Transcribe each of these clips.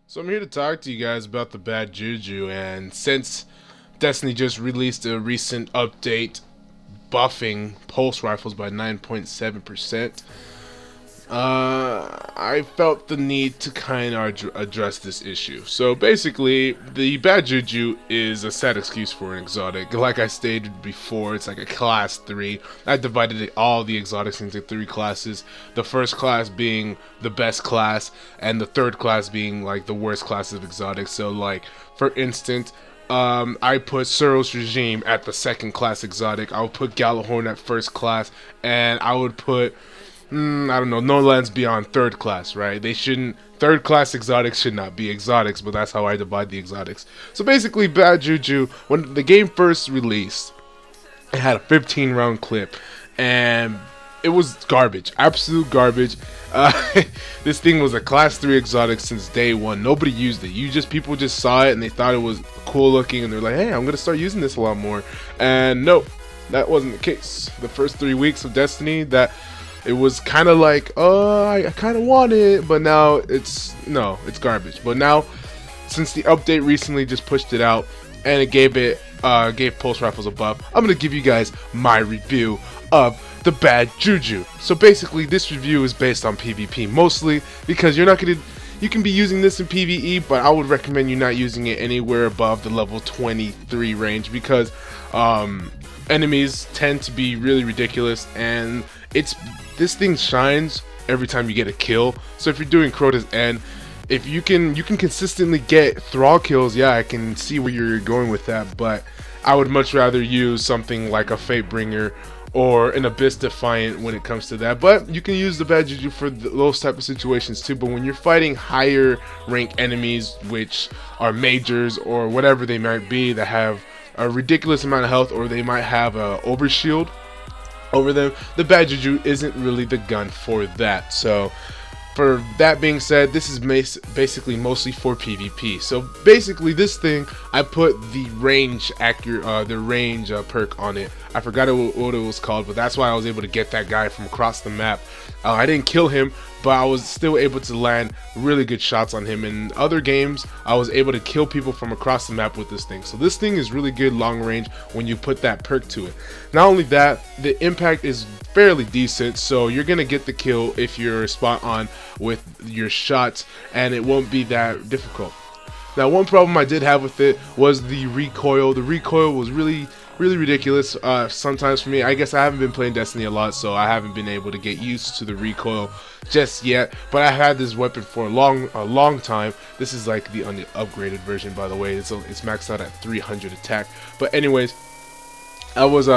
So I'm here to talk to you guys about the bad juju, and since Destiny just released a recent update buffing pulse rifles by 9.7%, I felt the need to kind of address this issue. So basically, the bad juju is a sad excuse for an exotic. Like I stated before, it's like a class 3. I divided all the exotics into 3 classes. The first class being the best class, and the third class being like the worst class of exotics. So like, for instance, I put Suros Regime at the second class exotic. I would put Gallahorn at first class, and I would put I don't know, No Lands Beyond third class, right? They shouldn't. Third class exotics should not be exotics, but that's how I divide the exotics. So basically, Bad Juju, when the game first released, it had a 15 round clip, and it was garbage, absolute garbage. This thing was a class 3 exotic since day one. Nobody used it. People just saw it and they thought it was cool looking, and they're like, hey, I'm gonna start using this a lot more. And no, that wasn't the case. The first 3 weeks of Destiny, that it was kind of like, oh, I kind of want it, but now it's garbage. But now, since the update recently just pushed it out and it gave pulse rifles a buff, I'm gonna give you guys my review of the bad juju. So basically, this review is based on PvP mostly, because you can be using this in PvE, but I would recommend you not using it anywhere above the level 23 range, because enemies tend to be really ridiculous, and this thing shines every time you get a kill. So if you're doing Crota's End, if you can consistently get thrall kills, yeah, I can see where you're going with that, but I would much rather use something like a Fatebringer or an Abyss Defiant when it comes to that. But you can use the bad juju for those type of situations too. But when you're fighting higher rank enemies, which are majors or whatever they might be, that have a ridiculous amount of health, or they might have a overshield over them, the bad juju isn't really the gun for that. So for that being said, this is basically mostly for PvP. So basically, this thing, I put the range perk on it. I forgot what it was called, but that's why I was able to get that guy from across the map. I didn't kill him, but I was still able to land really good shots on him. In other games, I was able to kill people from across the map with this thing. So this thing is really good long range when you put that perk to it. Not only that, the impact is fairly decent, so you're gonna get the kill if you're spot on with your shots, and it won't be that difficult. Now, one problem I did have with it was the recoil. The recoil was really ridiculous sometimes for me. I guess I haven't been playing Destiny a lot, so I haven't been able to get used to the recoil just yet. But I've had this weapon for a long time. This is like the upgraded version, by the way. It's maxed out at 300 attack. But anyways, I was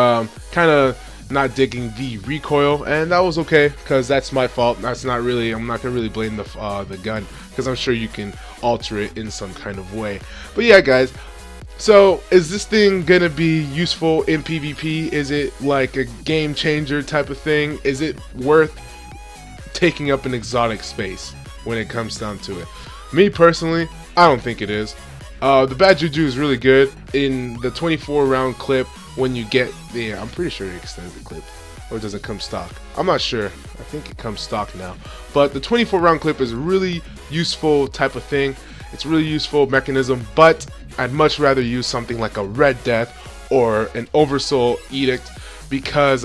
kind of not digging the recoil, and that was okay, because that's my fault. I'm not gonna really blame the gun, because I'm sure you can alter it in some kind of way. But yeah, guys, so is this thing gonna be useful in PvP? Is it like a game changer type of thing? Is it worth taking up an exotic space when it comes down to it? Me personally, I don't think it is. The bad juju is really good in the 24 round clip. When you get I'm pretty sure it extends the clip, or does it come stock? I'm not sure. I think it comes stock now. But the 24 round clip is a really useful type of thing. It's a really useful mechanism, but I'd much rather use something like a Red Death or an Oversoul Edict, because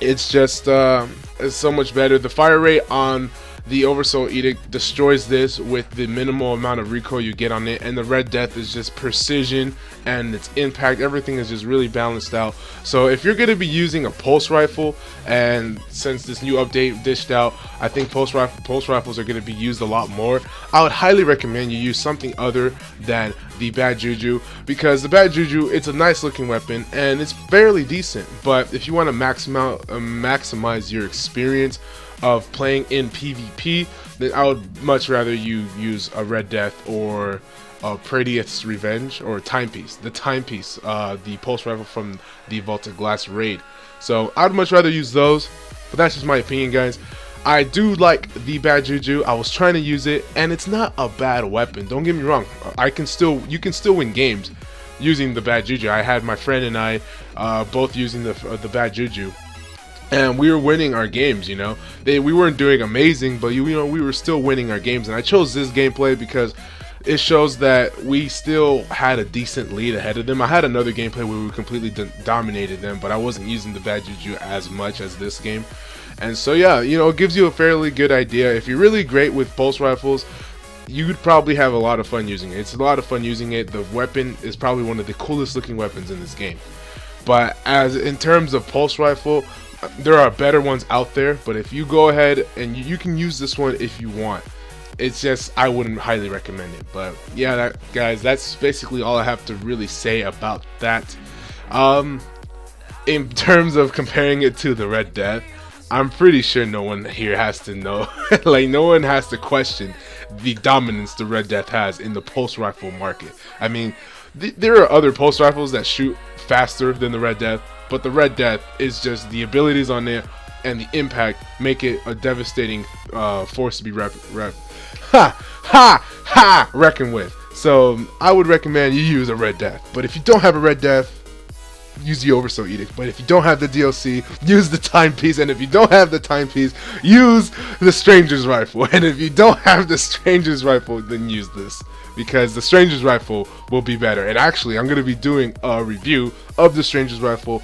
it's just it's so much better. The fire rate on the Oversoul Edict destroys this with the minimal amount of recoil you get on it, and the Red Death is just precision, and its impact, everything is just really balanced out. So if you're going to be using a pulse rifle, and since this new update dished out, I think pulse rifles are going to be used a lot more, I would highly recommend you use something other than the bad juju, because the bad juju, it's a nice looking weapon and it's fairly decent, but if you want to maximize your experience of playing in PvP, then I would much rather you use a Red Death or a Pradiath's Revenge or Timepiece. The Timepiece, the pulse rifle from the Vaulted Glass raid. So I'd much rather use those, but that's just my opinion, guys. I do like the bad juju. I was trying to use it, and it's not a bad weapon. Don't get me wrong. You can still win games using the bad juju. I had my friend and I both using the bad juju, and we were winning our games. You know, we weren't doing amazing, but you know, we were still winning our games. And I chose this gameplay because it shows that we still had a decent lead ahead of them. I had another gameplay where we completely dominated them, but I wasn't using the bad juju as much as this game. And so yeah, you know, it gives you a fairly good idea. If you're really great with pulse rifles, you would probably have a lot of fun using it. It's a lot of fun using it. The weapon is probably one of the coolest looking weapons in this game. But as in terms of pulse rifle, there are better ones out there, but if you go ahead and you can use this one if you want. It's just, I wouldn't highly recommend it. But yeah, guys, that's basically all I have to really say about that. In terms of comparing it to the Red Death, I'm pretty sure no one here has to know, like no one has to question the dominance the Red Death has in the pulse rifle market. I mean, there are other pulse rifles that shoot faster than the Red Death, but the Red Death is just the abilities on it and the impact make it a devastating force to be reckoned with. So I would recommend you use a Red Death. But if you don't have a Red Death, use the Oversoul Edict. But if you don't have the DLC, use the timepiece. And if you don't have the timepiece, use the Stranger's Rifle. And if you don't have the Stranger's Rifle, then use this, because the Stranger's Rifle will be better. And actually, I'm going to be doing a review of the Stranger's Rifle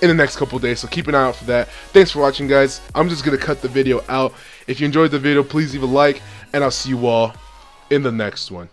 in the next couple days, so keep an eye out for that. Thanks for watching, guys. I'm just going to cut the video out. If you enjoyed the video, please leave a like, and I'll see you all in the next one.